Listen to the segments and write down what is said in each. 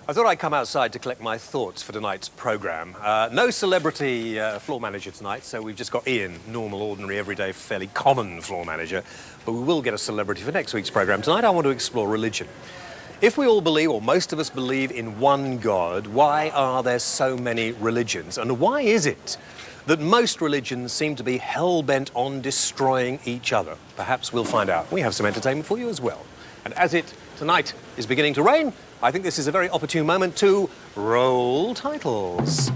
I thought I'd come outside to collect my thoughts for tonight's programme. No celebrity floor manager tonight, so we've just got Ian, normal, ordinary, everyday, fairly common floor manager. But we will get a celebrity for next week's programme. Tonight I want to explore religion. If we all believe, or most of us believe, in one God, why are there so many religions? And why is it that most religions seem to be hell-bent on destroying each other? Perhaps we'll find out. We have some entertainment for you as well. And as it tonight is beginning to rain, I think this is a very opportune moment to roll titles.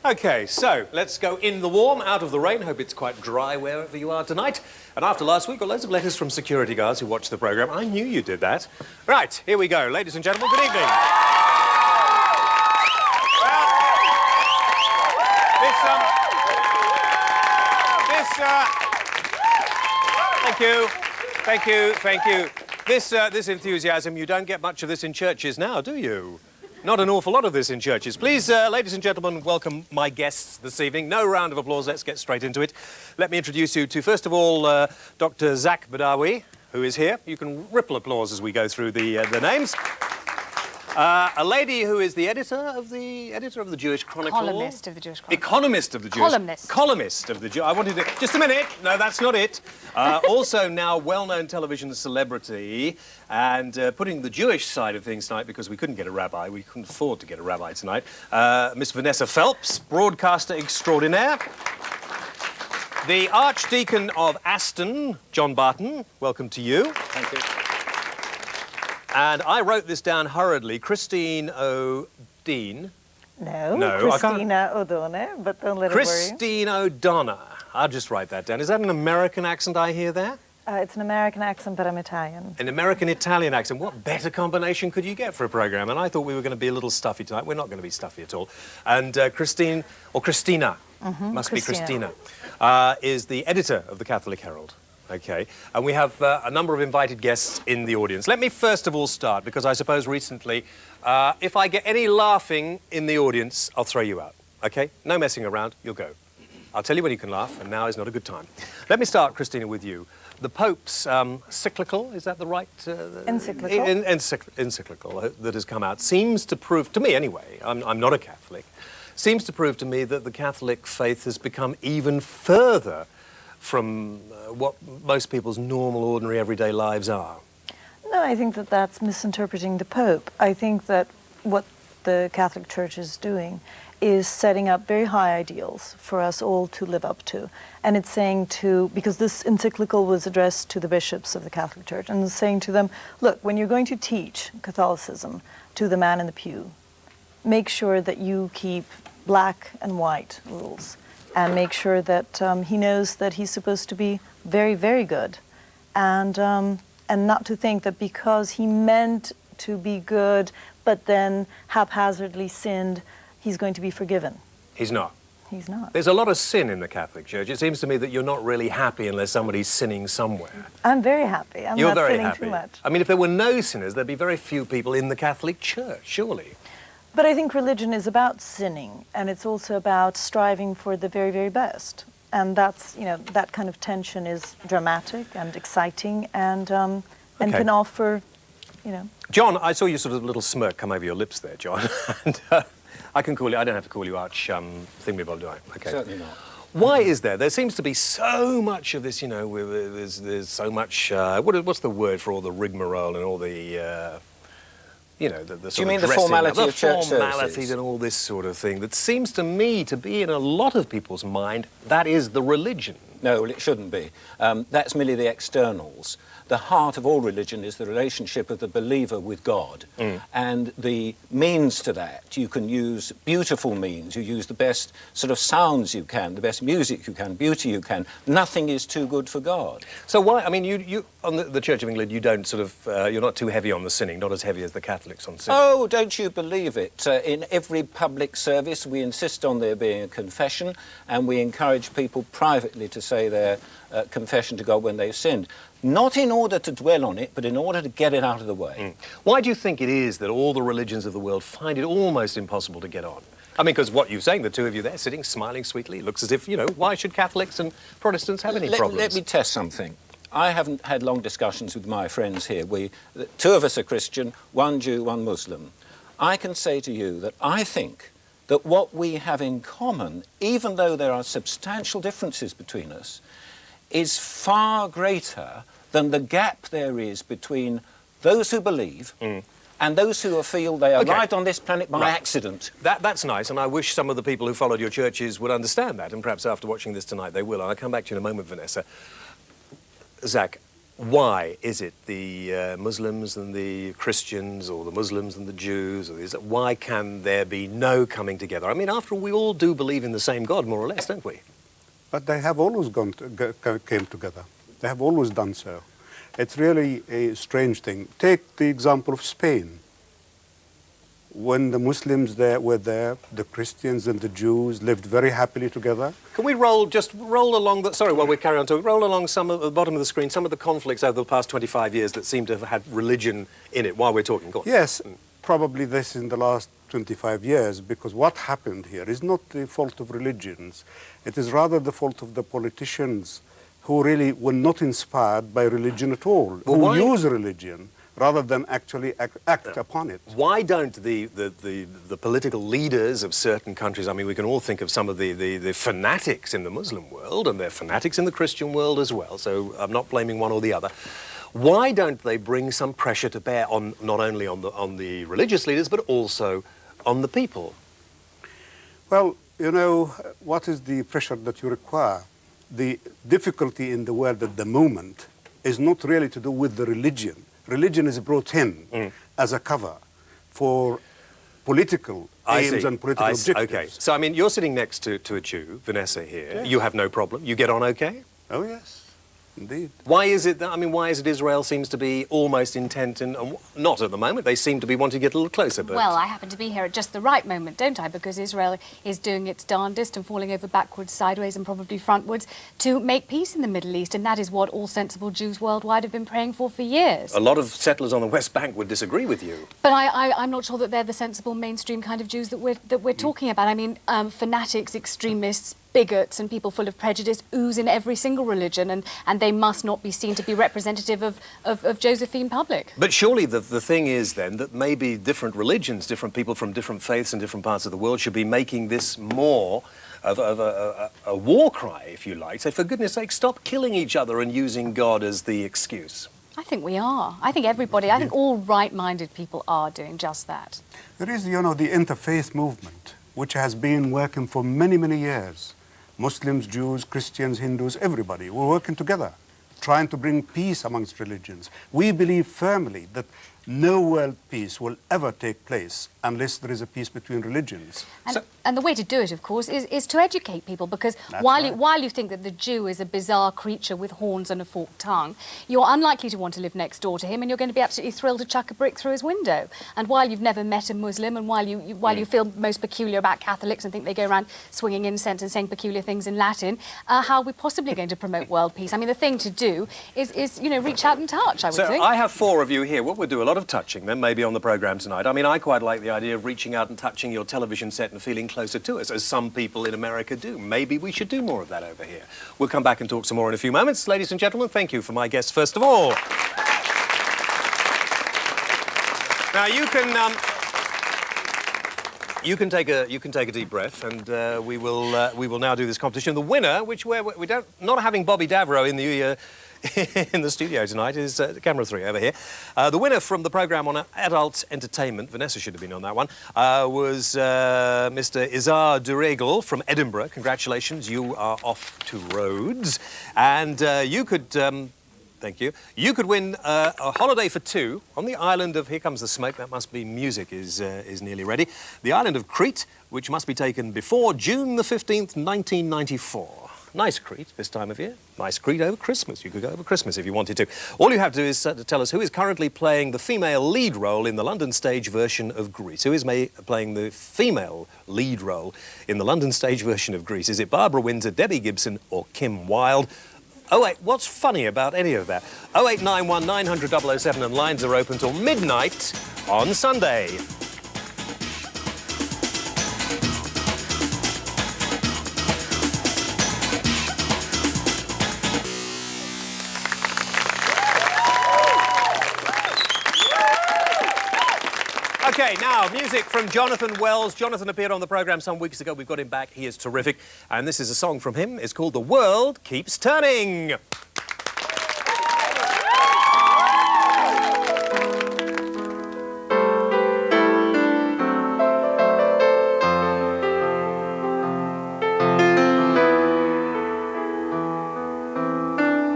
Okay, so let's go in the warm, out of the rain. Hope it's quite dry wherever you are tonight. And after last week, got loads of letters from security guards who watched the programme. I knew you did that. Right, here we go. Ladies and gentlemen, good evening. Thank you. This enthusiasm, you don't get much of this in churches now, do you? Not an awful lot of this in churches. Please, ladies and gentlemen, welcome my guests this evening. No round of applause, let's get straight into it. Let me introduce you to, first of all, Dr. Zach Badawi, who is here. You can ripple applause as we go through the names. A lady who is the editor of the Jewish Chronicle. Columnist of the Jewish Chronicle. Economist of the Jewish... Columnist. Columnist of the Jewish... I wanted to... Just a minute. No, that's not it. Also now well-known television celebrity and putting the Jewish side of things tonight, because we couldn't get a rabbi. We couldn't afford to get a rabbi tonight. Miss Vanessa Feltz, broadcaster extraordinaire. The Archdeacon of Aston, John Barton. Welcome to you. Thank you. And I wrote this down hurriedly. Christine O'Dean. No, Christina O'Donnell, but don't let it worry you. Christine O'Donnell. I'll just write that down. Is that an American accent I hear there? It's an American accent, but I'm Italian. An American-Italian accent. What better combination could you get for a programme? And I thought we were going to be a little stuffy tonight. We're not going to be stuffy at all. And Christine, or Christina, must be Christina, is the editor of the Catholic Herald. Okay, and we have a number of invited guests in the audience. Let me first of all start, because I suppose recently, if I get any laughing in the audience, I'll throw you out, okay? No messing around, you'll go. I'll tell you when you can laugh, and now is not a good time. Let me start, Christina, with you. The Pope's cyclical, is that the right... encyclical? Encyclical that has come out seems to prove, to me anyway, I'm not a Catholic, seems to prove to me that the Catholic faith has become even further from what most people's normal, ordinary, everyday lives are. No, I think that that's misinterpreting the Pope. I think that what the Catholic Church is doing is setting up very high ideals for us all to live up to. And it's saying to, because this encyclical was addressed to the bishops of the Catholic Church, and it's saying to them, look, when you're going to teach Catholicism to the man in the pew, make sure that you keep black and white rules. And make sure that he knows that he's supposed to be very, very good. And not to think that because he meant to be good, but then haphazardly sinned, he's going to be forgiven. He's not. He's not. There's a lot of sin in the Catholic Church. It seems to me that you're not really happy unless somebody's sinning somewhere. I'm very happy. I'm You're not very sinning happy. too much. I mean, if there were no sinners, there'd be very few people in the Catholic Church, surely. But I think religion is about sinning, and it's also about striving for the very, very best. And that's, you know, that kind of tension is dramatic and exciting and can offer, you know... John, I saw your sort of little smirk come over your lips there, John. And I can call you, I don't have to call you Arch Thingamabobby, do I? Okay. Certainly not. Why is there? There seems to be so much of this, you know, there's so much, what's the word for all the rigmarole and all the... you know, the sort Do you mean of the formality of church formalities services? and all this sort of thing that seems to me to be in a lot of people's mind, that is the religion. No, well, it shouldn't be. That's merely the externals. The heart of all religion is the relationship of the believer with God. And the means to that, you can use beautiful means. You use the best sort of sounds you can, the best music you can, beauty you can. Nothing is too good for God. So why, I mean, you on the Church of England, you don't sort of, you're not too heavy on the sinning, not as heavy as the Catholics on sinning. Oh, don't you believe it? In every public service, we insist on there being a confession, and we encourage people privately to say their confession to God when they've sinned. Not in order to dwell on it, but in order to get it out of the way. Why do you think it is that all the religions of the world find it almost impossible to get on? I mean, because what you're saying, the two of you there sitting, smiling sweetly, it looks as if, you know, why should Catholics and Protestants have any problems? Let me test something. I haven't had long discussions with my friends here. Two of us are Christian, one Jew, one Muslim. I can say to you that I think that what we have in common, even though there are substantial differences between us, is far greater than the gap there is between those who believe and those who feel they arrived on this planet by accident. That's nice, and I wish some of the people who followed your churches would understand that, and perhaps after watching this tonight they will. And I'll come back to you in a moment, Vanessa. Zach, why is it the Muslims and the Christians, or the Muslims and the Jews, or why can there be no coming together? I mean, after all, we all do believe in the same God, more or less, don't we? But they have always came together. They have always done so. It's really a strange thing. Take the example of Spain. When the Muslims were there, the Christians and the Jews lived very happily together. Can we just roll along the, sorry, while we carry on talking, roll along at the bottom of the screen, some of the conflicts over the past 25 years that seem to have had religion in it while we're talking? Go on. Yes, probably this in the last 25 years, because what happened here is not the fault of religions. It is rather the fault of the politicians who really were not inspired by religion at all, who use religion rather than actually act upon it. Why don't the political leaders of certain countries, I mean, we can all think of some of the fanatics in the Muslim world, and they're fanatics in the Christian world as well, so I'm not blaming one or the other. Why don't they bring some pressure to bear on not only on the religious leaders, but also on the people? Well, you know, what is the pressure that you require? The difficulty in the world at the moment is not really to do with the religion. Religion is brought in as a cover for political aims and political objectives. Okay, so I mean, you're sitting next to a Jew, Vanessa here. Yes. You have no problem. You get on okay? Oh, yes. Indeed. Why is it that, I mean, why is it Israel seems to be almost intent, and not at the moment, they seem to be wanting to get a little closer, but... Well, I happen to be here at just the right moment, don't I? Because Israel is doing its darndest and falling over backwards, sideways and probably frontwards to make peace in the Middle East, and that is what all sensible Jews worldwide have been praying for years. A lot of settlers on the West Bank would disagree with you. But I'm not sure that they're the sensible mainstream kind of Jews that we're talking about. I mean, fanatics, extremists, bigots and people full of prejudice ooze in every single religion, and they must not be seen to be representative of Josephine public. But surely the thing is then that maybe different religions, different people from different faiths in different parts of the world should be making this more of a war cry, if you like. Say, for goodness sake, stop killing each other and using God as the excuse. I think we are. I think everybody, I think all right-minded people are doing just that. There is, you know, the interfaith movement, which has been working for many, many years. Muslims, Jews, Christians, Hindus, everybody. We're working together, trying to bring peace amongst religions. We believe firmly that no world peace will ever take place unless there is a peace between religions. And the way to do it, of course, is to educate people, because while you think that the Jew is a bizarre creature with horns and a forked tongue, you're unlikely to want to live next door to him, and you're going to be absolutely thrilled to chuck a brick through his window. And while you've never met a Muslim, and while you feel most peculiar about Catholics and think they go around swinging incense and saying peculiar things in Latin, how are we possibly going to promote world peace? I mean, the thing to do is you know, reach out and touch, I would think. So I have four of you here. What we'll do, a lot of touching then, maybe on the programme tonight. I mean, I quite like the idea of reaching out and touching your television set and feeling closer to us, as some people in America do. Maybe we should do more of that over here. We'll come back and talk some more in a few moments. Ladies and gentlemen, thank you for my guests, first of all. Now, you can take a deep breath, and we will now do this competition. The winner, which we're not having Bobby Davro in the in the studio tonight is camera 3 over here. The winner from the programme on adult entertainment, Vanessa should have been on that one, was Mr. Izar Duregel from Edinburgh. Congratulations, you are off to Rhodes. And you could... thank you. You could win a holiday for 2 on the island of... Here comes the smoke. That must be music is nearly ready. The island of Crete, which must be taken before June the 15th, 1994. Nice Crete this time of year. Nice Crete over Christmas. You could go over Christmas if you wanted to. All you have to do is to tell us who is currently playing the female lead role in the London stage version of Grease. Who is playing the female lead role in the London stage version of Grease? Is it Barbara Windsor, Debbie Gibson or Kim Wilde? Oh, wait, what's funny about any of that? 0891 900 007 and lines are open till midnight on Sunday. OK, now, music from Jonathan Wells. Jonathan appeared on the programme some weeks ago. We've got him back. He is terrific. And this is a song from him. It's called The World Keeps Turning.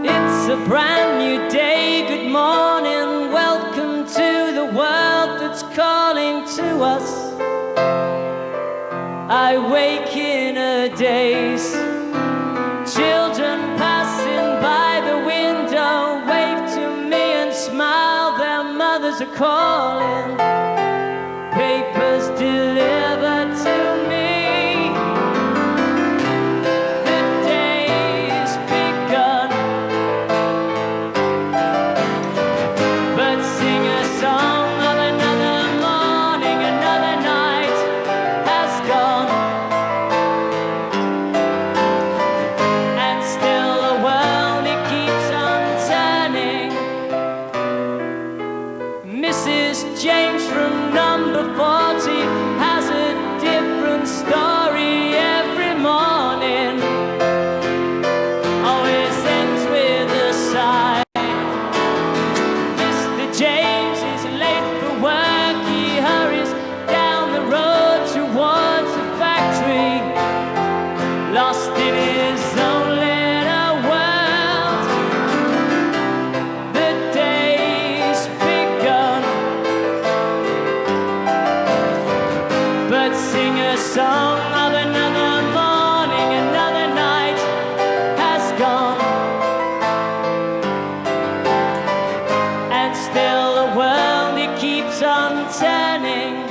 It's a brand new day. Good morning. Welcome to the world that's calling to us. I wake in a daze. Children passing by the window wave to me and smile. Their mothers are calling. Papers delivered to me. The day's begun. But sing a song of another morning, another night has gone. And still the world, it keeps on turning. Mrs. James from number 40 has a different story every morning. Always ends with a sigh. Mr. James is late for work. He hurries down the road towards the factory, lost in his own little world. The day's begun. But sing a song of another morning, another night has gone. And still the world, it keeps on turning.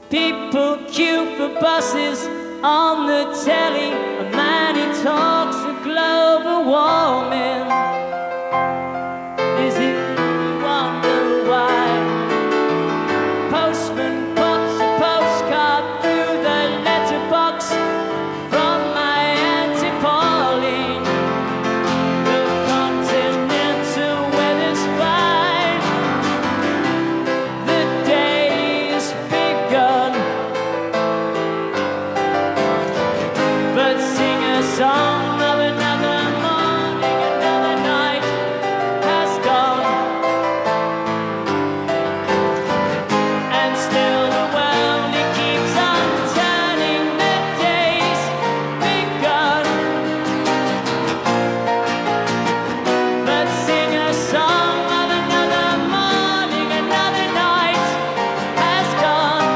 People queue for buses on the telly. A man, he talks of global warming. Is it wonder why? Postman puts a postcard through the letterbox from my Auntie Pauline. The continental weather's fine. The day's begun. But sing a song of another morning, another night has gone. And still the world, it keeps on turning. The day's begun. But sing a song of another morning, another night has gone.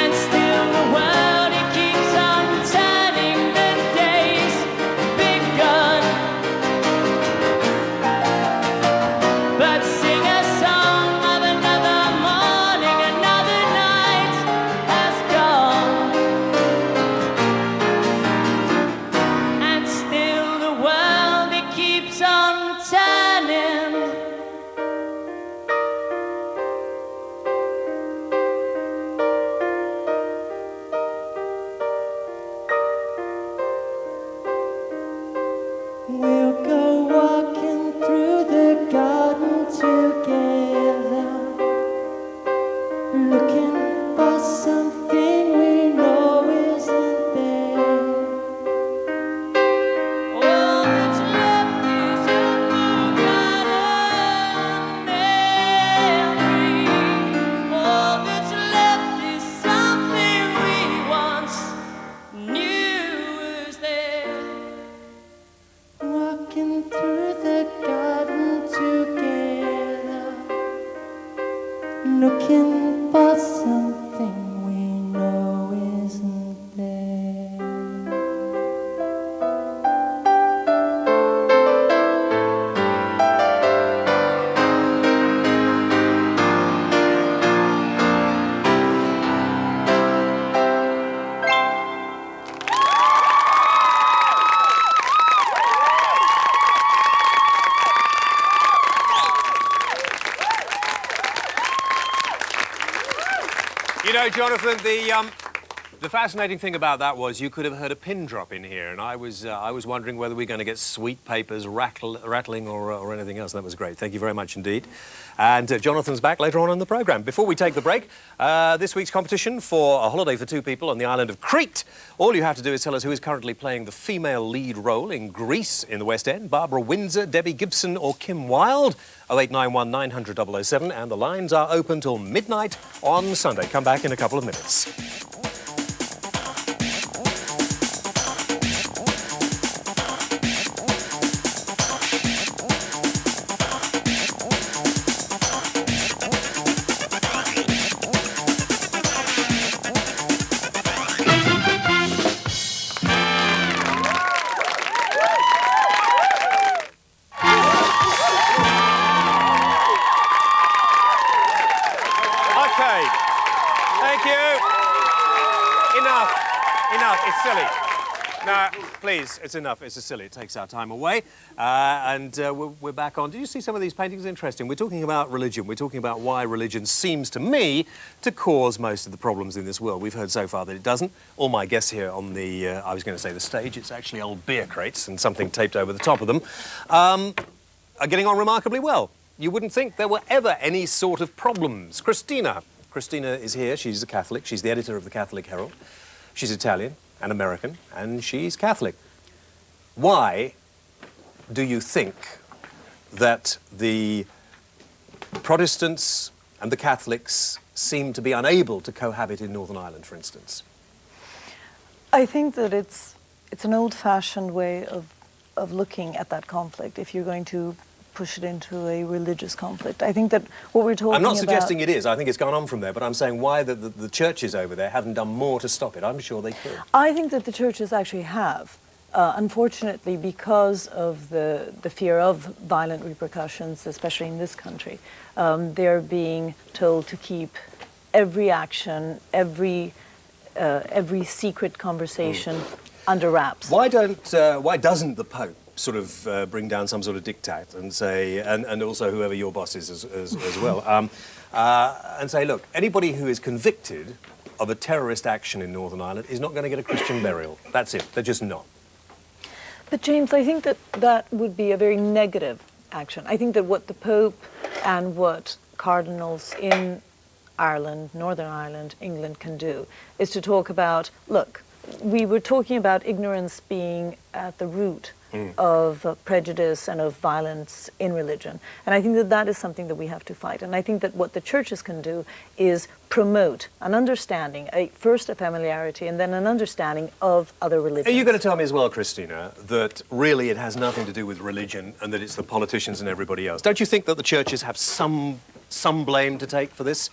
And still the world, it keeps on turning. The day's begun. But sing a song of another morning, another night has gone. And still the world, it keeps on turning. We'll go walking through the garden together, looking for something we know isn't there. You know, Jonathan, the fascinating thing about that was you could have heard a pin drop in here, and I was wondering whether we're going to get sweet papers rattling or anything else. That was great. Thank you very much indeed. And Jonathan's back later on in the programme. Before we take the break, this week's competition for a holiday for two people on the island of Crete. All you have to do is tell us who is currently playing the female lead role in Grease in the West End. Barbara Windsor, Debbie Gibson or Kim Wilde. 0891 900 007, and the lines are open till midnight on Sunday. Come back in a couple of minutes. It's silly. No, please, it's enough. It's silly. It takes our time away. We're back on. Did you see some of these paintings? Interesting. We're talking about religion. We're talking about why religion seems to me to cause most of the problems in this world. We've heard so far that it doesn't. All my guests here on the, I was going to say the stage, it's actually old beer crates and something taped over the top of them, are getting on remarkably well. You wouldn't think there were ever any sort of problems. Christina is here. She's a Catholic. She's the editor of the Catholic Herald. She's Italian and American, and she's Catholic. Why do you think that the Protestants and the Catholics seem to be unable to cohabit in Northern Ireland, for instance? I think that it's an old-fashioned way of looking at that conflict, if you're going to push it into a religious conflict. I think that what we're talking about... I'm not suggesting it is. I think it's gone on from there, but I'm saying why the churches over there haven't done more to stop it. I'm sure they could. I think that the churches actually have. Unfortunately, because of the fear of violent repercussions, especially in this country, they're being told to keep every action, every secret conversation under wraps. Why doesn't the Pope sort of bring down some sort of diktat and say, and also whoever your boss is as well, and say, look, anybody who is convicted of a terrorist action in Northern Ireland is not going to get a Christian burial. That's it. They're just not. But James, I think that would be a very negative action. I think that what the Pope and what cardinals in Ireland, Northern Ireland, England can do is to talk about, look, we were talking about ignorance being at the root of prejudice and of violence in religion. And I think that that is something that we have to fight. And I think that what the churches can do is promote an understanding, first a familiarity and then an understanding of other religions. Are you going to tell me as well, Christina, that really it has nothing to do with religion and that it's the politicians and everybody else? Don't you think that the churches have some blame to take for this?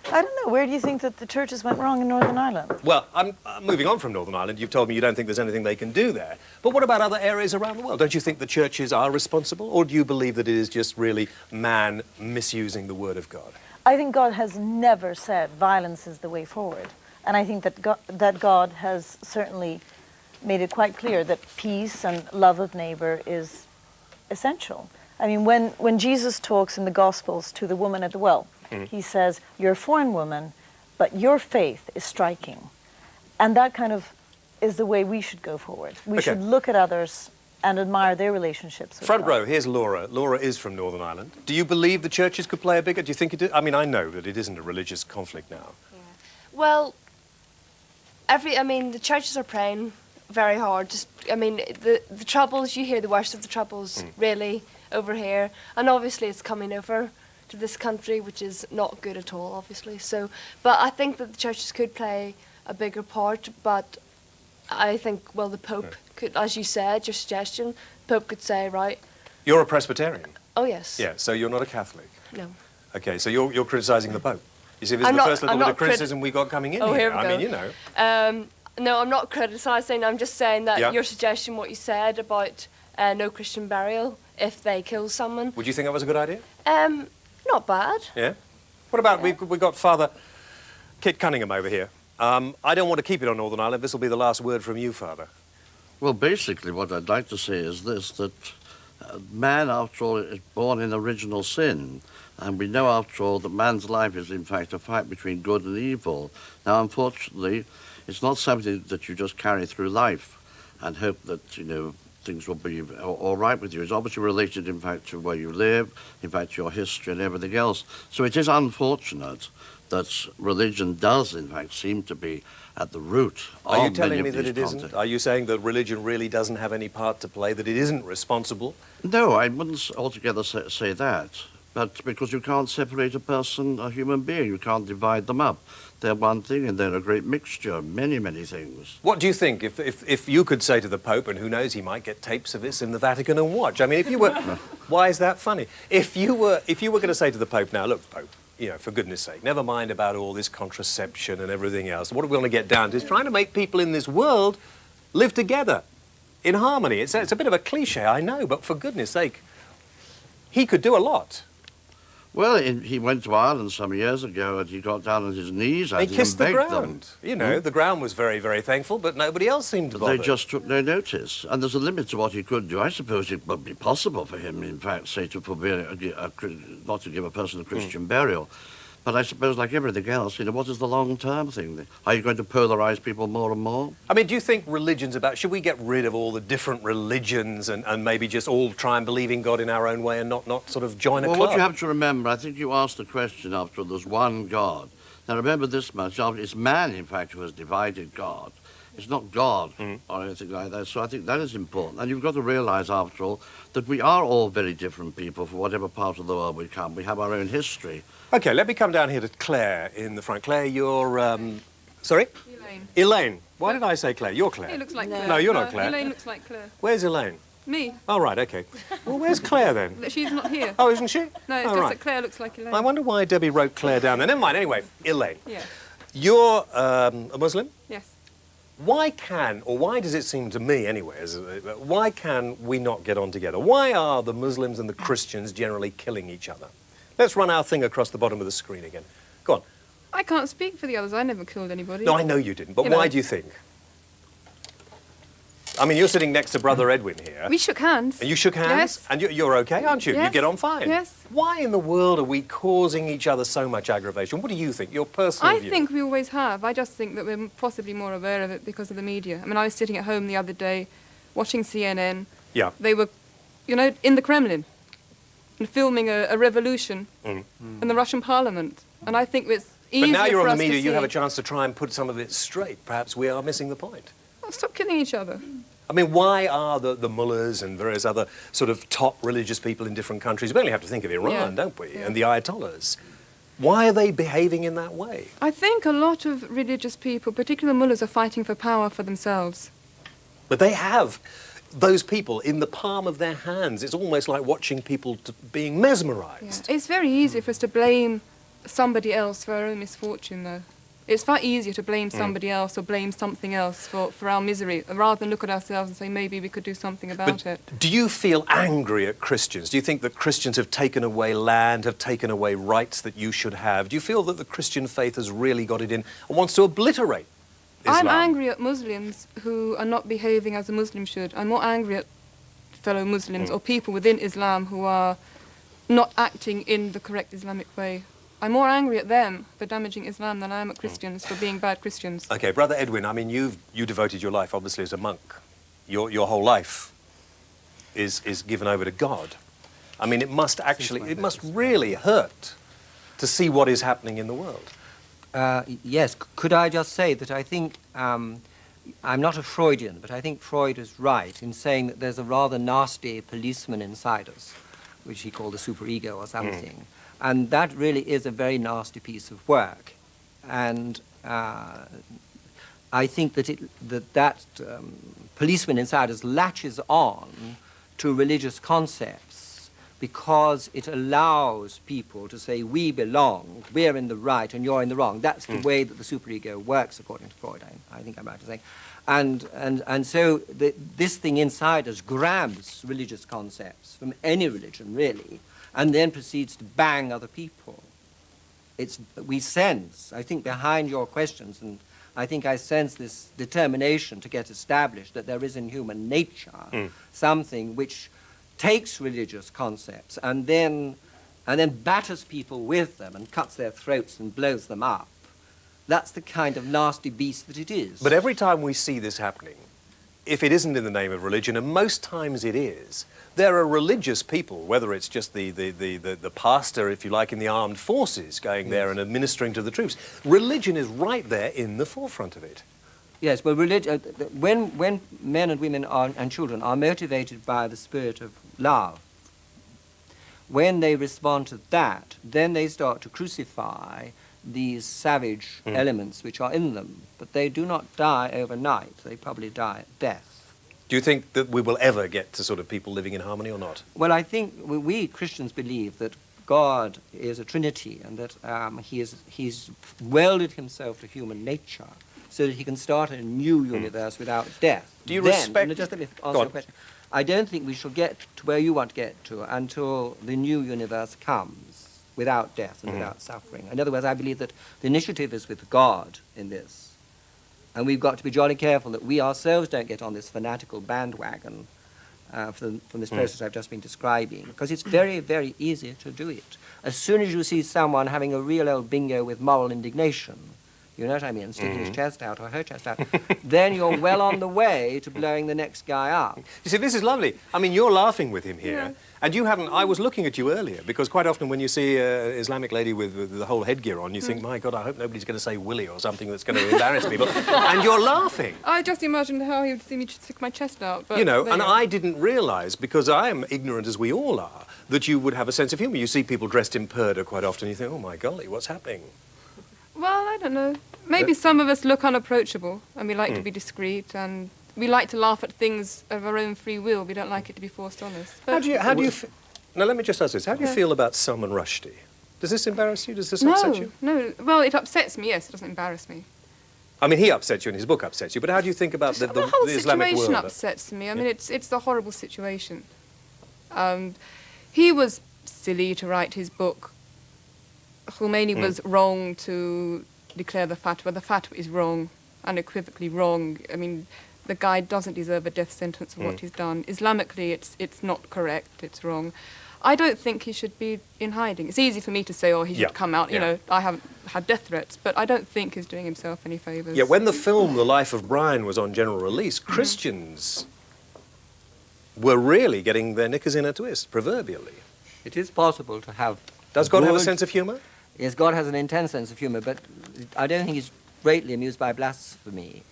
I don't know. Where do you think that the churches went wrong in Northern Ireland? Well, I'm moving on from Northern Ireland. You've told me you don't think there's anything they can do there. But what about other areas around the world? Don't you think the churches are responsible? Or do you believe that it is just really man misusing the word of God? I think God has never said violence is the way forward. And I think that God has certainly made it quite clear that peace and love of neighbor is essential. I mean, when Jesus talks in the Gospels to the woman at the well, he says, you're a foreign woman, but your faith is striking. And that kind of is the way we should go forward. We should look at others and admire their relationships with Front God. row, here's Laura. Laura is from Northern Ireland. Do you believe the churches could play a bigger... Do you think it is? I mean, I know that it isn't a religious conflict now. Yeah. Well, the churches are praying very hard. The troubles, you hear the worst of the troubles, really, over here. And obviously it's coming over to this country, which is not good at all, obviously. So, but I think that the churches could play a bigger part, but I think, well, the Pope could, as you said, your suggestion, the Pope could say, right... You're a Presbyterian? Oh, yes. Yeah, so you're not a Catholic? No. OK, so you're criticising the Pope? You see, this is the first little bit of criticism we got coming in here. Here we go. I mean, you know. No, I'm not criticising, I'm just saying that your suggestion, what you said about no Christian burial if they kill someone... Would you think that was a good idea? Not bad. Yeah? What about, we've got Father Kit Cunningham over here. I don't want to keep it on Northern Ireland. This will be the last word from you, Father. Well, basically what I'd like to say is this, that Man, after all, is born in original sin. And we know, after all, that man's life is, in fact, a fight between good and evil. Now, unfortunately, it's not something that you just carry through life and hope that, you know, things will be all right with you. It's obviously related, in fact, to where you live, in fact, to your history and everything else. So it is unfortunate that religion does, in fact, seem to be at the root of Are you telling many me of that these it isn't? contexts. Are you saying that religion really doesn't have any part to play, that it isn't responsible? No, I wouldn't altogether say that. But because you can't separate a person, a human being, you can't divide them up. They're one thing and they're a great mixture of many, many things. What do you think if you could say to the Pope, and who knows, he might get tapes of this in the Vatican and watch? I mean, if you were, why is that funny? If you were going to say to the Pope, now look, Pope, you know, for goodness sake, never mind about all this contraception and everything else. What we want to get down to is trying to make people in this world live together in harmony. It's a bit of a cliche, I know, but for goodness sake, he could do a lot. Well, he went to Ireland some years ago and he got down on his knees They and kissed the begged ground. them. You know, the ground was very, very thankful, but nobody else seemed to bother. They just took no notice. And there's a limit to what he could do. I suppose it would be possible for him, in fact, say, to forbid not to give a person a Christian burial. But I suppose, like everything else, you know, what is the long-term thing? Are you going to polarize people more and more? I mean, do you think religion's about, should we get rid of all the different religions and maybe just all try and believe in God in our own way and not sort of join a club? Well, what you have to remember, I think you asked the question after there's one God. Now, remember this much, it's man, in fact, who has divided God. It's not God or anything like that. So I think that is important. And you've got to realize, after all, that we are all very different people from whatever part of the world we come. We have our own history. OK, let me come down here to Claire in the front. Claire, you're... sorry? Elaine. Elaine. Why did I say Claire? You're Claire. He looks like Claire. No, you're not Claire. Elaine looks like Claire. Where's Elaine? Me. Oh, right, OK. Well, where's Claire, then? She's not here. Oh, isn't she? No, it's oh, just right. that Claire looks like Elaine. I wonder why Debbie wrote Claire down there. Never mind, anyway, Elaine. Yeah. You're a Muslim? Yes. Why does it seem to me, anyway, why can we not get on together? Why are the Muslims and the Christians generally killing each other? Let's run our thing across the bottom of the screen again. Go on. I can't speak for the others. I never killed anybody. No, I know you didn't, but You why know. do you think? I mean, you're sitting next to Brother Edwin here. We shook hands. And you shook hands? Yes. And you're okay, aren't you? You Yes. get on fine. Yes. Why in the world are we causing each other so much aggravation? What do you think? Your personal I view? think we always have. I just think that we're possibly more aware of it because of the media. I mean, I was sitting at home the other day watching CNN. Yeah. They were, you know, in the Kremlin and filming a revolution in the Russian parliament. And I think it's But easier now you're for on us the to media, you see- have a chance to try and put some of it straight. Perhaps we are missing the point. Oh, stop killing each other. I mean, why are the mullahs and various other sort of top religious people in different countries, we only have to think of Iran, Yeah. don't we, Yeah. and the Ayatollahs, why are they behaving in that way? I think a lot of religious people, particularly mullahs, are fighting for power for themselves. But they have those people in the palm of their hands. It's almost like watching people being mesmerized. It's very easy for us to blame somebody else for our own misfortune, though. It's far easier to blame somebody else or blame something else for our misery, rather than look at ourselves and say, maybe we could do something about it. Do you feel angry at Christians? Do you think that Christians have taken away land, have taken away rights that you should have? Do you feel that the Christian faith has really got it in and wants to obliterate Islam? I'm angry at Muslims who are not behaving as a Muslim should. I'm more angry at fellow Muslims or people within Islam who are not acting in the correct Islamic way. I'm more angry at them for damaging Islam than I am at Christians for being bad Christians. Okay, Brother Edwin, I mean, you devoted your life, obviously, as a monk. Your whole life is given over to God. I mean, it must really hurt to see what is happening in the world. Yes, could I just say that I think, I'm not a Freudian, but I think Freud is right in saying that there's a rather nasty policeman inside us, which he called the superego or something. And that really is a very nasty piece of work. And I think that that policeman inside us latches on to religious concepts because it allows people to say, we belong, we're in the right and you're in the wrong. That's the way that the superego works, according to Freud, I think I'm right to say. And so this thing inside us grabs religious concepts from any religion, really, and then proceeds to bang other people. We sense, I think behind your questions, and I think I sense this determination to get established that there is in human nature something which takes religious concepts and then batters people with them and cuts their throats and blows them up, that's the kind of nasty beast that it is. But every time we see this happening, if it isn't in the name of religion, and most times it is, there are religious people, whether it's just the pastor, if you like, in the armed forces going there and administering to the troops. Religion is right there in the forefront of it. Yes, well, when men and women and children are motivated by the spirit of love, when they respond to that, then they start to crucify these savage elements which are in them. But they do not die overnight. They probably die at death. Do you think that we will ever get to sort of people living in harmony or not? Well, I think we Christians believe that God is a Trinity and that he's welded himself to human nature so that he can start a new universe without death. Do you then, respect... Just let me answer your question. I don't think we shall get to where you want to get to until the new universe comes without death and without suffering. In other words, I believe that the initiative is with God in this. And we've got to be jolly careful that we ourselves don't get on this fanatical bandwagon from this process I've just been describing, because it's very, very easy to do it. As soon as you see someone having a real old bingo with moral indignation, you know what I mean, sticking his chest out or her chest out, then you're well on the way to blowing the next guy up. You see, this is lovely. I mean, you're laughing with him here, and you haven't... I was looking at you earlier, because quite often when you see an Islamic lady with the whole headgear on, you think, my God, I hope nobody's going to say Willie or something that's going to embarrass people. And you're laughing. I just imagined how he would see me stick my chest out. But you know, and I didn't realise, because I am ignorant as we all are, that you would have a sense of humour. You see people dressed in purdah quite often, you think, oh, my golly, what's happening? Well, I don't know. Maybe some of us look unapproachable and we like to be discreet and we like to laugh at things of our own free will. We don't like it to be forced on us. How do you now, let me just ask this. How do you feel about Salman Rushdie? Does this embarrass you? Does this upset you? No. Well, it upsets me, yes. It doesn't embarrass me. I mean, he upsets you and his book upsets you, but how do you think about the whole Islamic world? situation upsets me. I mean, it's a horrible situation. He was silly to write his book. Khomeini was wrong to declare the fatwa. The fatwa is wrong, unequivocally wrong. I mean, the guy doesn't deserve a death sentence for what he's done. Islamically, it's not correct, it's wrong. I don't think he should be in hiding. It's easy for me to say, oh, he should come out, you know, I haven't had death threats, but I don't think he's doing himself any favours. Yeah, when the film The Life of Brian was on general release, Christians were really getting their knickers in a twist, proverbially. It is possible to have... Does God have a sense of humour? Yes, God has an intense sense of humour, but I don't think he's greatly amused by blasphemy.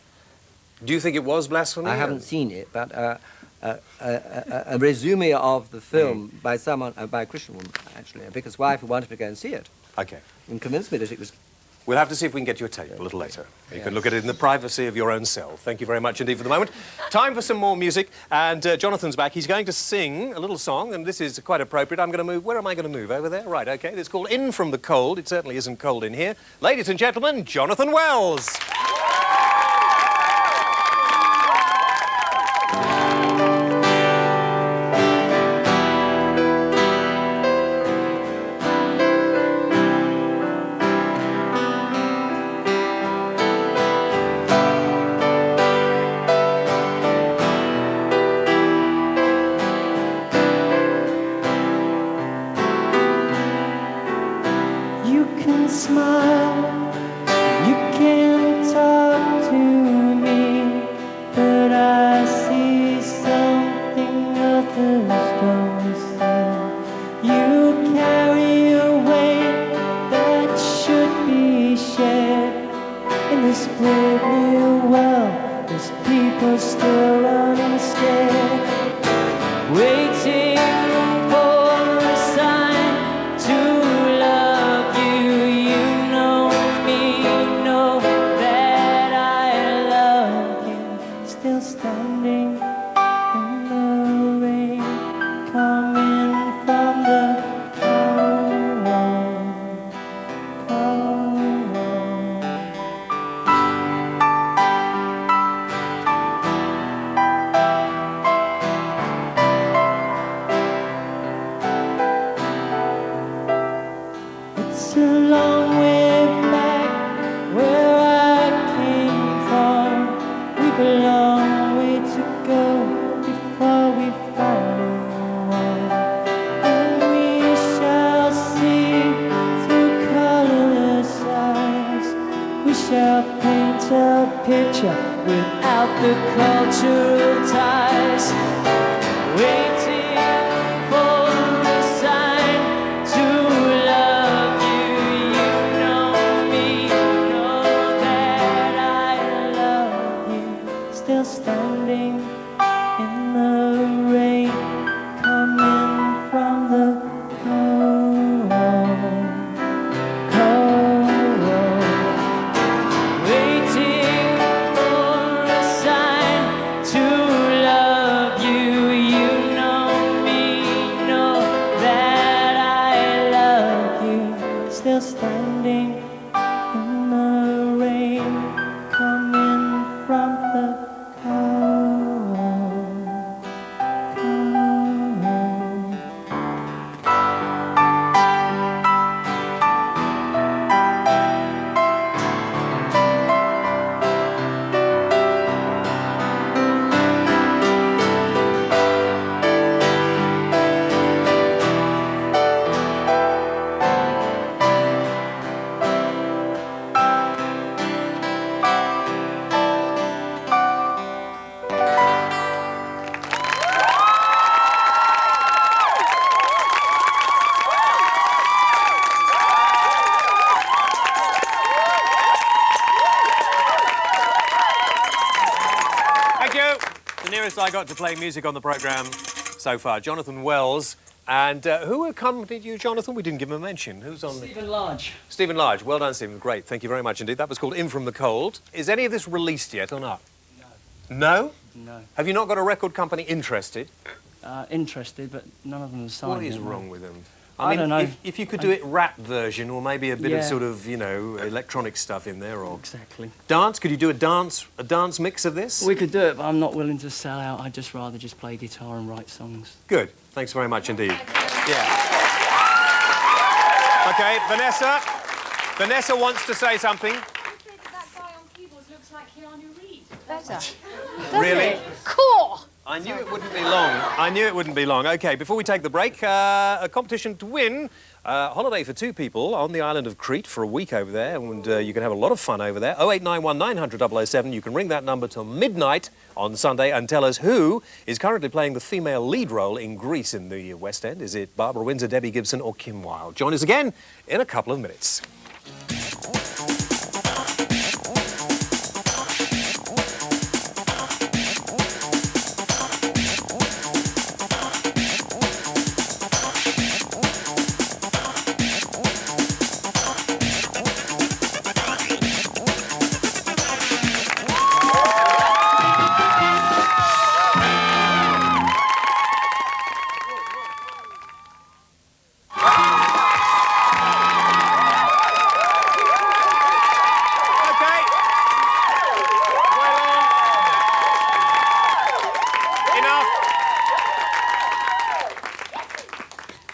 Do you think it was blasphemy? I haven't seen it, but a resume of the film by someone, by a Christian woman, actually, a vicar's wife who wanted me to go and see it. Okay. And convinced me that it was... We'll have to see if we can get you a tape a little later. You can look at it in the privacy of your own cell. Thank you very much indeed for the moment. Time for some more music, and Jonathan's back. He's going to sing a little song, and this is quite appropriate. I'm going to move... Where am I going to move? Over there? Right, OK. It's called In From the Cold. It certainly isn't cold in here. Ladies and gentlemen, Jonathan Wells. You can smile, you can talk to me, but I see something others don't see. You carry a weight that should be shared. In this brave new world, there's people still running scared, waiting for a sign to love you. You know me, you know that I love you. Still standing in the rain, coming from the cold. shall paint a picture without the cultural ties. Waiting for a sign to love you. You know me, know that I love you. Still standing in the rain, coming from the cold, waiting for a sign to love you. You know me, know that I love you. Still standing in the rain, coming from the cold, cold. Thank you. The nearest I got to playing music on the programme so far, Jonathan Wells. And who accompanied you, Jonathan? We didn't give him a mention. Who's on? Stephen Large. Stephen Large. Well done, Stephen. Great. Thank you very much indeed. That was called In From the Cold. Is any of this released yet or not? No. No? No. Have you not got a record company interested? Interested, but none of them have signed. What is yet, wrong no. with them? I don't know. If you could do it rap version or maybe a bit of Yeah. sort of, you know, electronic stuff in there or... Exactly. Dance? Could you do a dance mix of this? We could do it, but I'm not willing to sell out. I'd just rather just play guitar and write songs. Good. Thanks very much indeed. Yeah. Okay, Vanessa. Vanessa wants to say something. That guy on keyboards looks like Keanu Reeves. Better. Really? Cool. I knew it wouldn't be long. I knew it wouldn't be long. OK, before we take the break, a competition to win a holiday for 2 people on the island of Crete for a week over there, and you can have a lot of fun over there. 0891 900 007. You can ring that number till midnight on Sunday and tell us who is currently playing the female lead role in Grease in the West End. Is it Barbara Windsor, Debbie Gibson or Kim Wilde? Join us again in a couple of minutes.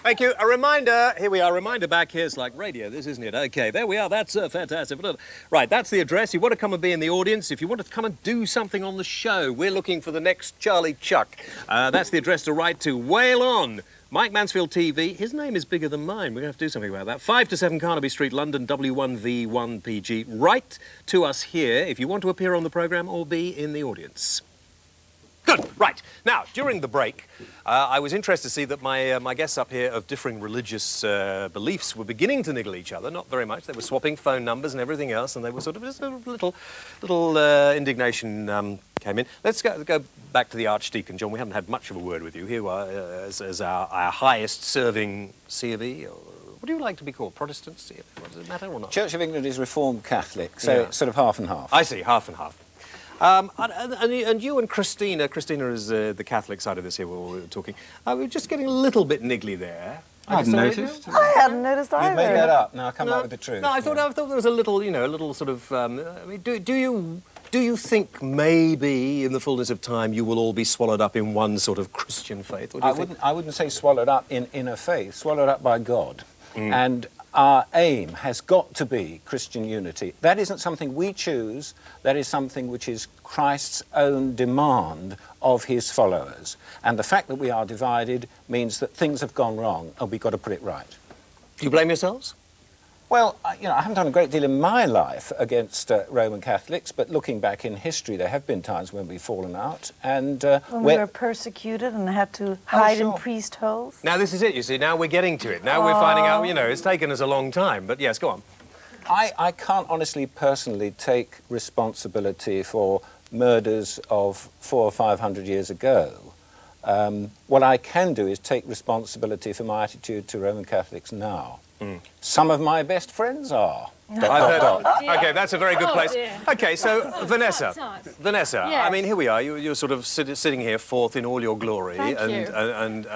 Thank you. A reminder, here we are, a reminder back here. It's like radio, this, isn't it? OK, there we are. That's fantastic. Right, that's the address. You want to come and be in the audience. If you want to come and do something on the show, we're looking for the next Charlie Chuck. That's the address to write to. Wail on. Mike Mansfield TV. His name is bigger than mine. We're going to have to do something about that. 5 to 7 Carnaby Street, London, W1V1PG. Write to us here if you want to appear on the programme or be in the audience. Good. Right. Now, during the break, I was interested to see that my guests up here of differing religious beliefs were beginning to niggle each other. Not very much. They were swapping phone numbers and everything else, and they were sort of just a little indignation came in. Let's go back to the Archdeacon, John. We haven't had much of a word with you. Here you are as our highest serving C of E. Or, what do you like to be called? Protestant? C of E? Does it matter or not? Church of England is Reformed Catholic, so Yeah. it's sort of half and half. I see, half and half. And you and Christina is the Catholic side of this here while we were talking. We were just getting a little bit niggly there. I hadn't noticed. I hadn't noticed either. You've made that up. Now come back with the truth. No, I thought there was a little, you know, a little sort of. I mean, do you think maybe in the fullness of time you will all be swallowed up in one sort of Christian faith? What do you think? I wouldn't say swallowed up in inner faith, swallowed up by God. And our aim has got to be Christian unity. That isn't something we choose, that is something which is Christ's own demand of his followers. And the fact that we are divided means that things have gone wrong and we've got to put it right. Do you blame yourselves? Well, you know, I haven't done a great deal in my life against Roman Catholics, but looking back in history, there have been times when we've fallen out. And when we were persecuted and had to hide in priest holes. Now, this is it, you see. Now we're getting to it. Now we're finding out, you know, it's taken us a long time. But yes, go on. I can't honestly, personally take responsibility for murders of 400 or 500 years ago. What I can do is take responsibility for my attitude to Roman Catholics now. Some of my best friends are. Okay, that's a very good place. Dear. Okay, so Vanessa, Yes. I mean, here we are. You're sort of sitting here forth in all your glory, Thank you. and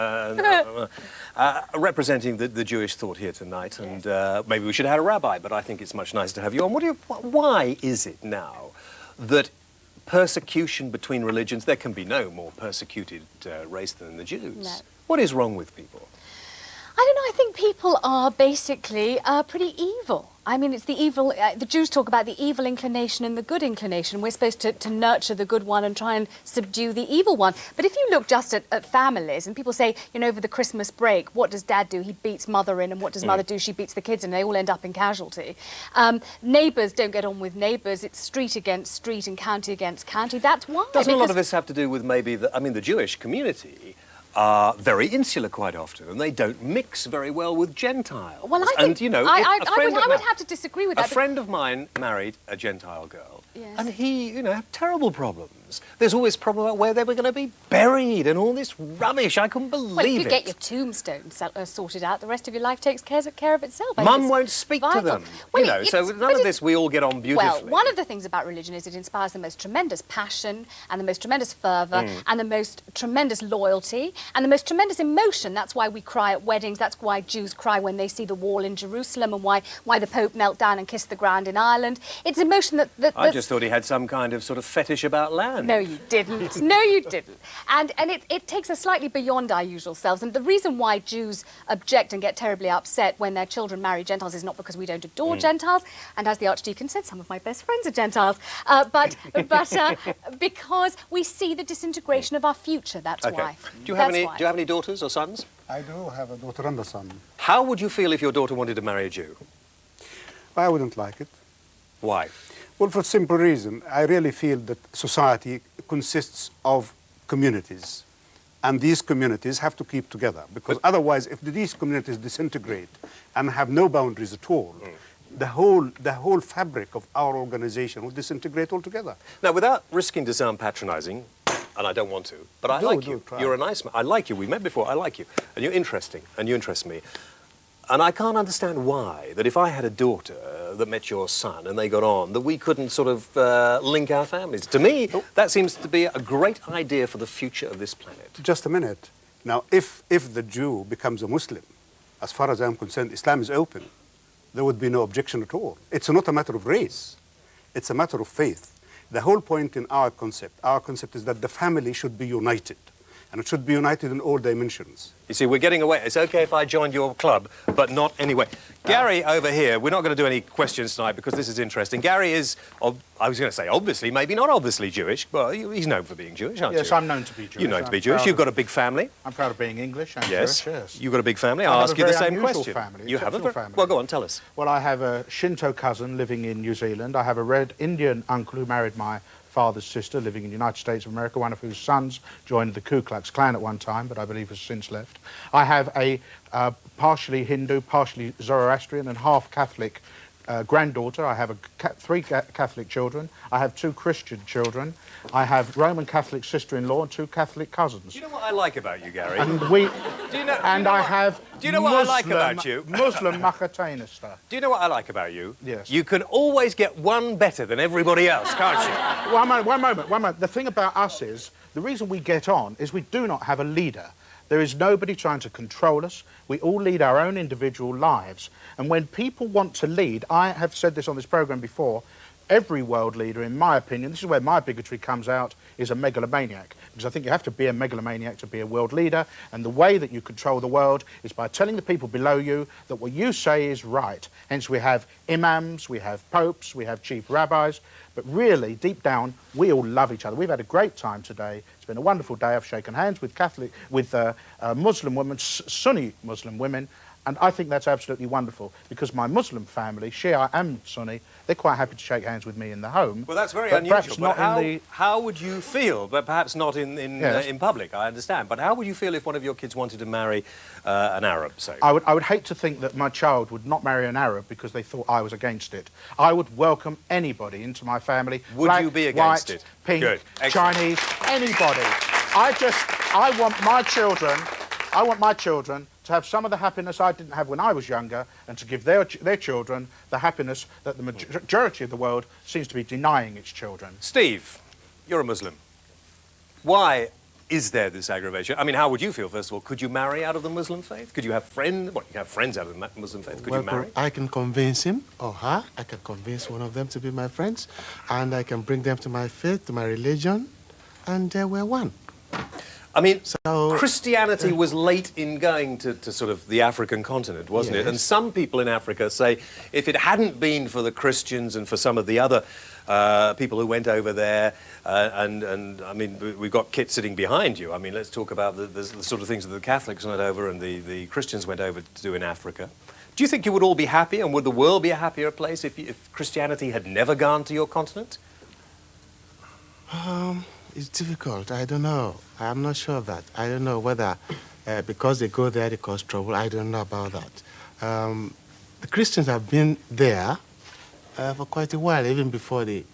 representing the Jewish thought here tonight. And maybe we should have had a rabbi, but I think it's much nicer to have you on. Why is it now that persecution between religions, there can be no more persecuted race than the Jews? No. What is wrong with people? I don't know, I think people are basically pretty evil. I mean, it's the evil, the Jews talk about the evil inclination and the good inclination. We're supposed to nurture the good one and try and subdue the evil one. But if you look just at families, and people say, you know, over the Christmas break, what does dad do? He beats mother in, and what does mother do? She beats the kids in, and they all end up in casualty. Neighbours don't get on with neighbours. It's street against street and county against county. That's why. Doesn't a lot of this have to do with maybe, the Jewish community are very insular quite often, and they don't mix very well with Gentiles. Well, I think, and, you know, I would have to disagree with that. A friend of mine married a Gentile girl, Yes. and he, you know, had terrible problems. There's always problem about where they were going to be buried and all this rubbish. I couldn't believe it. Well, if you get your tombstone sorted out, the rest of your life takes care of itself. Mum won't speak to them, Well, you know, so none of this we all get on beautifully. Well, one of the things about religion is it inspires the most tremendous passion and the most tremendous fervour and the most tremendous loyalty and the most tremendous emotion. That's why we cry at weddings. That's why Jews cry when they see the wall in Jerusalem, and why the Pope knelt down and kissed the ground in Ireland. It's emotion that I just thought he had some kind of sort of fetish about land. No, you didn't. No, you didn't. And it takes us slightly beyond our usual selves. And the reason why Jews object and get terribly upset when their children marry Gentiles is not because we don't adore Gentiles. And as the Archdeacon said, some of my best friends are Gentiles. But because we see the disintegration of our future. That's why. Do you have any daughters or sons? I do have a daughter and a son. How would you feel if your daughter wanted to marry a Jew? I wouldn't like it. Why? Well, for a simple reason. I really feel that society consists of communities, and these communities have to keep together, because otherwise, if these communities disintegrate and have no boundaries at all, the whole fabric of our organization will disintegrate altogether. Now, without risking to sound patronising, and I don't want to, but I like you. You're a nice man. I like you. We've met before. I like you. And you're interesting, and you interest me. And I can't understand why, that if I had a daughter that met your son and they got on, that we couldn't sort of link our families. To me, that seems to be a great idea for the future of this planet. Just a minute. Now, if the Jew becomes a Muslim, as far as I'm concerned, Islam is open. There would be no objection at all. It's not a matter of race. It's a matter of faith. The whole point in our concept is that the family should be united. And it should be united in all dimensions. You see, we're getting away. It's okay if I joined your club, but not anyway. Gary over here, we're not going to do any questions tonight because this is interesting. Gary is, I was going to say obviously, maybe not obviously Jewish. Well, he's known for being Jewish, aren't you? Yes, I'm known to be Jewish. You're known to be Jewish. You've got a big family. I'm proud of being English and yes. Jewish, yes. You've got a big family. I I'll have ask a you the very same unusual question. family, You have a exceptional family. Well, go on, tell us. Well, I have a Shinto cousin living in New Zealand. I have a red Indian uncle who married my father's sister living in the United States of America, one of whose sons joined the Ku Klux Klan at one time, but I believe has since left. I have a partially Hindu, partially Zoroastrian and half Catholic granddaughter. I have three Catholic children. I have 2 Christian children. I have Roman Catholic sister-in-law and 2 Catholic cousins. Do you know what I like about you, Gary? And I have Do you know what I like about you? Muslim Makatainista. Do you know what I like about you? Yes. You can always get one better than everybody else, can't you? One moment. The thing about us is, the reason we get on is we do not have a leader. There is nobody trying to control us. We all lead our own individual lives. And when people want to lead, I have said this on this programme before, every world leader, in my opinion, this is where my bigotry comes out, is a megalomaniac. Because I think you have to be a megalomaniac to be a world leader. And the way that you control the world is by telling the people below you that what you say is right. Hence we have imams, we have popes, we have chief rabbis. But really, deep down, we all love each other. We've had a great time today. It's been a wonderful day. I've shaken hands with Muslim women, Sunni Muslim women. And I think that's absolutely wonderful, because my Muslim family, Shia and Sunni, they're quite happy to shake hands with me in the home. Well, that's very but unusual. perhaps But not in the... how would you feel, but perhaps not in public, I understand, but how would you feel if one of your kids wanted to marry an Arab, say? I would hate to think that my child would not marry an Arab because they thought I was against it. I would welcome anybody into my family. Would black, you be against white, it? Pink, Good. Excellent. Chinese, anybody. I want my children to have some of the happiness I didn't have when I was younger, and to give their children the happiness that the majority of the world seems to be denying its children. Steve, you're a Muslim. Why is there this aggravation? I mean, how would you feel, first of all? Could you marry out of the Muslim faith? Could you have friends? Well, you have friends out of the Muslim faith. Could you marry? I can convince him or her. I can convince one of them to be my friends, and I can bring them to my faith, to my religion, and we're one. I mean, Christianity was late in going to sort of the African continent, wasn't it? And some people in Africa say if it hadn't been for the Christians and for some of the other people who went over there, and I mean, we've got Kit sitting behind you. I mean, let's talk about the sort of things that the Catholics went over and the Christians went over to do in Africa. Do you think you would all be happy, and would the world be a happier place if Christianity had never gone to your continent? It's difficult. I don't know. I'm not sure of that. I don't know whether because they go there they cause trouble. I don't know about that. The Christians have been there for quite a while, even before the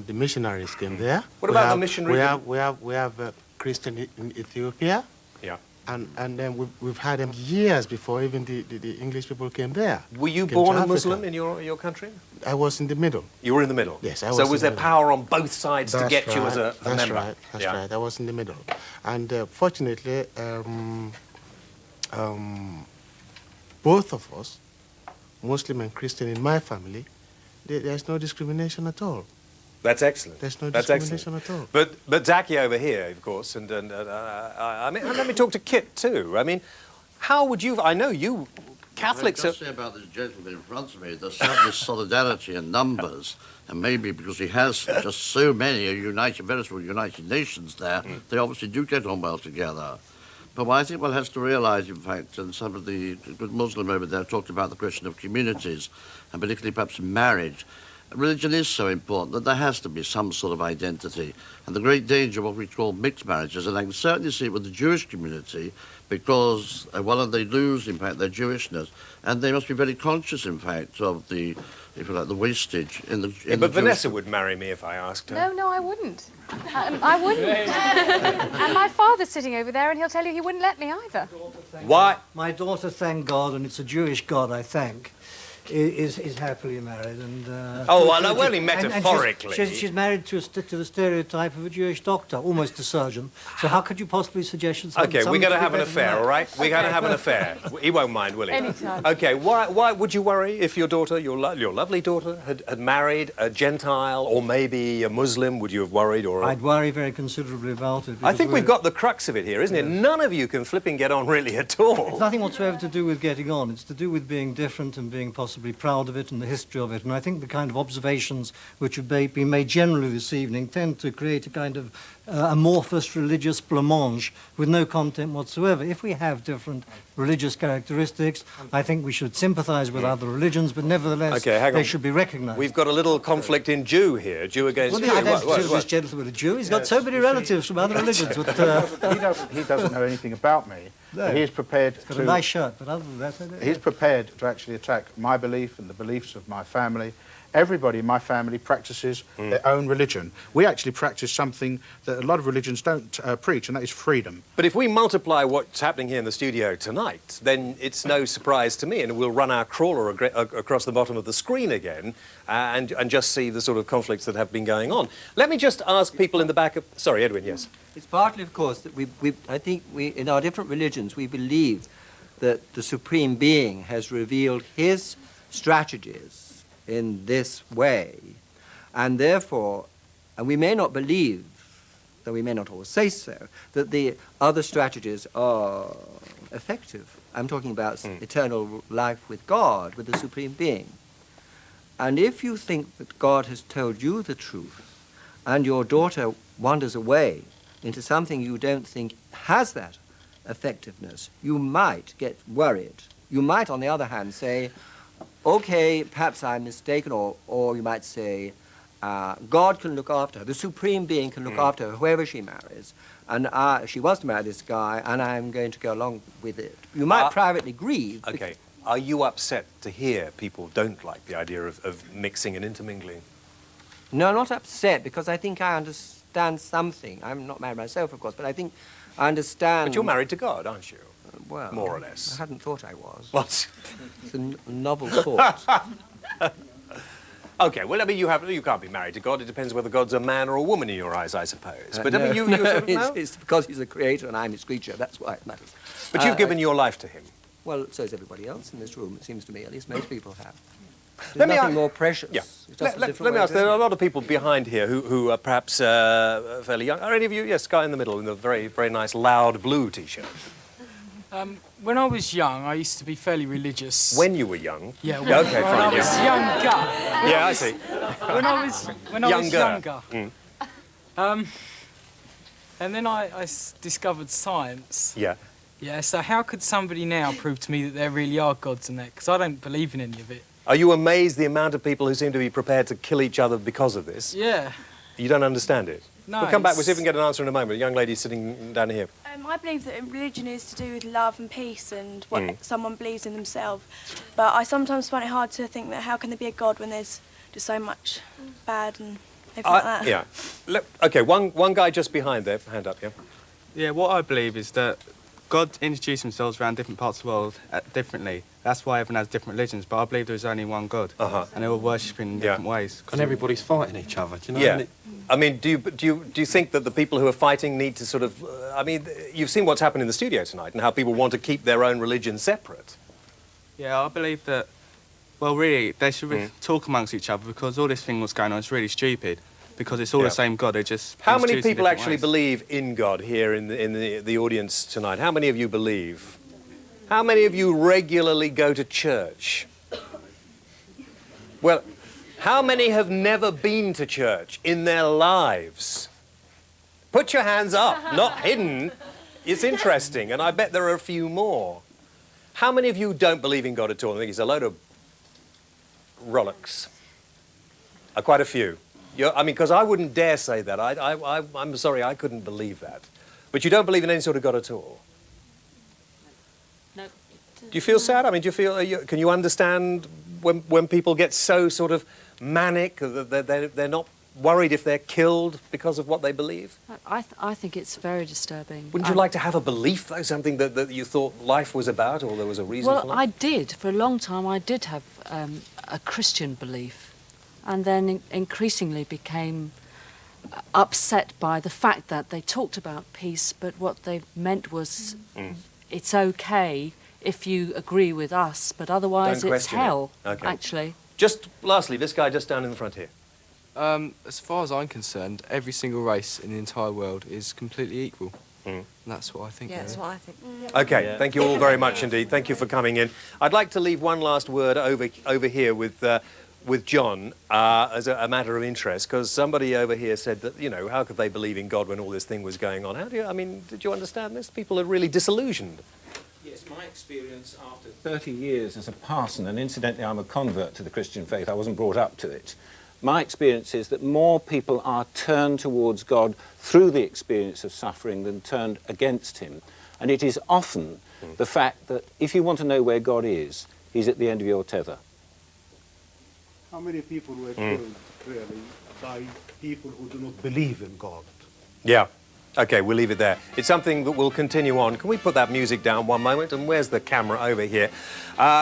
missionaries came there. What about the missionaries? We have Christian in Ethiopia. Yeah. And then we've had them years before even the English people came there. Were you born a Muslim in your country? I was in the middle. You were in the middle? Yes, I was. So was there power on both sides to get you as a member? That's right, that's right. I was in the middle. And fortunately, both of us, Muslim and Christian in my family, there's no discrimination at all. That's excellent. There's no discrimination at all. But Zaki over here, of course, and I mean, let me talk to Kit too. I mean, how would you? I know you Catholics. Can I just say about this gentleman in front of me? There's certainly solidarity in numbers, and maybe because he has just so many veritable United Nations there, they obviously do get on well together. But what I think one has to realise, in fact, and some of the good Muslim over there talked about the question of communities, and particularly perhaps marriage. Religion is so important that there has to be some sort of identity. And the great danger of what we call mixed marriages, and I can certainly see it with the Jewish community, because they lose, in fact, their Jewishness, and they must be very conscious, in fact, of the, if you like, the wastage in the But Vanessa would marry me if I asked her. No, I wouldn't. I wouldn't. And my father's sitting over there, and he'll tell you he wouldn't let me either. Why? My daughter, thank God, and it's a Jewish God, I thank, is happily married, and only metaphorically. She's married to the stereotype of a Jewish doctor, almost a surgeon. So how could you possibly suggest something? Okay, we're going to have an affair, all right? We're going to have an affair. He won't mind, will he? Anytime. Okay, why would you worry if your daughter, your lovely daughter, had married a Gentile or maybe a Muslim? Would you have worried? Or I'd worry very considerably about it. I think we've got the crux of it here, isn't it? None of you can flipping get on really at all. It's nothing whatsoever to do with getting on. It's to do with being different and being possibly proud of it and the history of it. And I think the kind of observations which have been made generally this evening tend to create a kind of amorphous religious blancmange with no content whatsoever. If we have different religious characteristics, I think we should sympathise with other religions, but nevertheless they should be recognised. We've got a little conflict in Jew here, Jew against Jew. I don't consider this gentleman a Jew. He's got so many relatives from other religions. But, he doesn't know anything about me. No. He is prepared He's got a nice shirt, but other than that, I don't he's prepared to actually attack my belief and the beliefs of my family. Everybody in my family practices their own religion. We actually practice something that a lot of religions don't preach, and that is freedom. But if we multiply what's happening here in the studio tonight, then it's no surprise to me, and we'll run our crawler across the bottom of the screen again and just see the sort of conflicts that have been going on. Let me just ask people in the back of... Sorry, Edwin, yes? It's partly, of course, that I think in our different religions, we believe that the Supreme Being has revealed his strategies in this way, and therefore, and we may not believe, though we may not always say so, that the other strategies are effective. I'm talking about eternal life with God, with the Supreme Being. And if you think that God has told you the truth, and your daughter wanders away into something you don't think has that effectiveness, you might get worried You might, on the other hand, say, okay, perhaps I'm mistaken, or you might say, God can look after her, the Supreme Being can look after her, whoever she marries, and she wants to marry this guy, and I'm going to go along with it. You might privately grieve. Okay. Are you upset to hear people don't like the idea of mixing and intermingling? No, not upset, because I think I understand something. I'm not married myself, of course, but I think I understand... But you're married to God, aren't you? Well... More or less. I hadn't thought I was. What? It's a novel thought. Okay, well, I mean, you can't be married to God. It depends whether God's a man or a woman in your eyes, I suppose. But, no, I mean, it's because he's a creator and I'm his creature. That's why it matters. But you've given your life to him. Well, so has everybody else in this room, it seems to me. At least most people have. Let me nothing more precious. Yeah. It's just Let me ask, there are a lot of people behind here who are perhaps fairly young. Are any of you, yes, guy in the middle in the very, very nice loud blue T-shirt? When I was young, I used to be fairly religious. When you were young? Yeah, okay, fine. When I was younger. Yeah, I see. When I was younger. And then I discovered science. Yeah. Yeah, so how could somebody now prove to me that there really are gods and that? Because I don't believe in any of it. Are you amazed the amount of people who seem to be prepared to kill each other because of this? Yeah. You don't understand it? No. We'll come back, we'll see if we can get an answer in a moment. A young lady sitting down here. I believe that religion is to do with love and peace and what someone believes in themselves. But I sometimes find it hard to think that how can there be a God when there's just so much bad and everything like that. Yeah. Okay, one guy just behind there. Hand up, yeah. Yeah, what I believe is that God introduced himself around different parts of the world differently. That's why everyone has different religions, but I believe there's only one God. And they're all worshipping in different ways. And everybody's fighting each other, do you know? Yeah. I mean, do you think that the people who are fighting need to sort of... I mean, you've seen what's happened in the studio tonight and how people want to keep their own religion separate. Yeah, I believe that, well, really, they should talk amongst each other because all this thing that's going on is really stupid because it's all the same God, they just... How many people actually believe in God here in the audience tonight? How many of you believe? How many of you regularly go to church? Well, how many have never been to church in their lives? Put your hands up, not hidden. It's interesting, and I bet there are a few more. How many of you don't believe in God at all? I think it's a load of rollicks. Quite a few. I mean, because I wouldn't dare say that. I'm sorry, I couldn't believe that. But you don't believe in any sort of God at all? No. Do you feel sad? I mean, do you feel? Can you understand when people get so sort of manic that they're not worried if they're killed because of what they believe? I think it's very disturbing. Wouldn't you like to have a belief, though, something that you thought life was about, or there was a reason for life? Well, I did. For a long time, I did have a Christian belief, and then increasingly became upset by the fact that they talked about peace, but what they meant was it's okay if you agree with us, but otherwise it's hell, actually. Just lastly, this guy just down in the front here. As far as I'm concerned, every single race in the entire world is completely equal. And that's what I think. Yeah, that's what I think. Okay, thank you all very much indeed. Thank you for coming in. I'd like to leave one last word over here with John as a matter of interest, because somebody over here said that, you know, how could they believe in God when all this thing was going on? I mean, did you understand this? People are really disillusioned. Yes, my experience after 30 years as a parson, and incidentally I'm a convert to the Christian faith, I wasn't brought up to it. My experience is that more people are turned towards God through the experience of suffering than turned against him. And it is often the fact that if you want to know where God is, he's at the end of your tether. How many people were killed, really, by people who do not believe in God? Yeah. Okay, we'll leave it there. It's something that will continue on. Can we put that music down one moment? And where's the camera over here?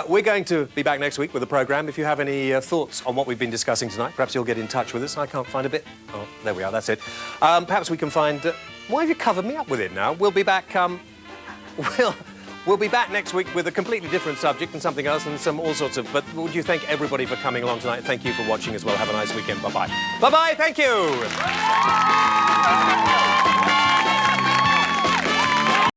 We're going to be back next week with a programme. If you have any thoughts on what we've been discussing tonight, perhaps you'll get in touch with us. I can't find a bit. Oh, there we are, that's it. Perhaps we can find... why have you covered me up with it now? We'll be back... We'll be back next week with a completely different subject and something else and some all sorts of... But would you thank everybody for coming along tonight? Thank you for watching as well. Have a nice weekend. Bye-bye. Bye-bye, thank you!